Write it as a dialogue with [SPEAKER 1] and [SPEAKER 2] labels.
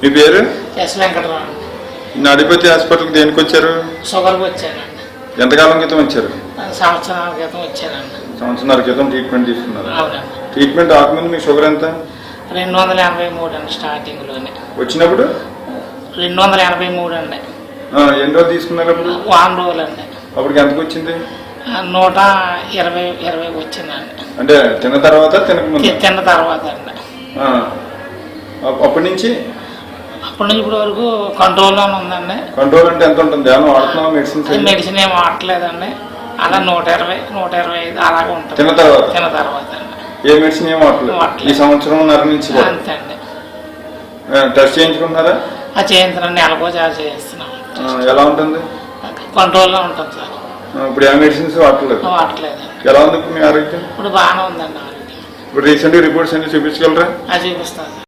[SPEAKER 1] మీ పేరు?
[SPEAKER 2] ఎస్ వెంకటరావు.
[SPEAKER 1] నడిపతి హాస్పిటల్కి దేనికి వచ్చారు?
[SPEAKER 2] షుగర్కి వచ్చానండి.
[SPEAKER 1] ఎంతకాలం క్రితం వచ్చారు?
[SPEAKER 2] సంవత్సరాల క్రితం వచ్చానండి.
[SPEAKER 1] సంవత్సరాల క్రితం ట్రీట్మెంట్ తీసుకున్నారు.
[SPEAKER 2] అవునండి.
[SPEAKER 1] ట్రీట్మెంట్ ఆకముందు మీ షుగర్ ఎంత?
[SPEAKER 2] 283 అండి స్టార్టింగ్లోనే.
[SPEAKER 1] వచ్చినప్పుడు
[SPEAKER 2] 283 అండి.
[SPEAKER 1] ఎన్ని రోజులు తీసుకున్నారు అప్పుడు?
[SPEAKER 2] వారం రోజులు అండి.
[SPEAKER 1] అప్పటికి ఎంతకు వచ్చింది?
[SPEAKER 2] 120 వచ్చిందండి.
[SPEAKER 1] అంటే తిన్న తర్వాత తినకముందు?
[SPEAKER 2] తిన్న తర్వాత అండి.
[SPEAKER 1] అప్పటి నుంచి
[SPEAKER 2] ఇప్పటి వరకు కంట్రోల్లోనే ఉందండి.
[SPEAKER 1] కంట్రోల్ అంటే ఎంత ఉంటుంది? ఏమన్నా వాడుతున్నావా మెడిసిన్స్?
[SPEAKER 2] మెడిసిన్ ఏం వాడట్లేదండి. అలా 120-125 అలాగే ఉంటుంది.
[SPEAKER 1] తిన్న
[SPEAKER 2] తర్వాత అండి.
[SPEAKER 1] ఏ మెడిసిన్ ఏం వాడట్లేదు ఈ సంవత్సరంన్నర నుంచి?
[SPEAKER 2] అంతే అండి.
[SPEAKER 1] టెస్ట్ చేయించుకుంటున్నారా?
[SPEAKER 2] చేయించండి, నెలకోసారి చేయిస్తున్నాం.
[SPEAKER 1] ఎలా ఉంటుంది?
[SPEAKER 2] కంట్రోల్లో ఉంటుంది సార్.
[SPEAKER 1] ఇప్పుడు ఏ మెడిసిన్స్ వాడట్లేదు? ఎలా ఉంది మీ ఆరోగ్యం?
[SPEAKER 2] ఇప్పుడు బాగానే ఉందండి ఆరోగ్యం.
[SPEAKER 1] ఇప్పుడు రీసెంట్గా రిపోర్ట్స్ అన్ని చూపించగలరా?
[SPEAKER 2] చూపిస్తాను సార్.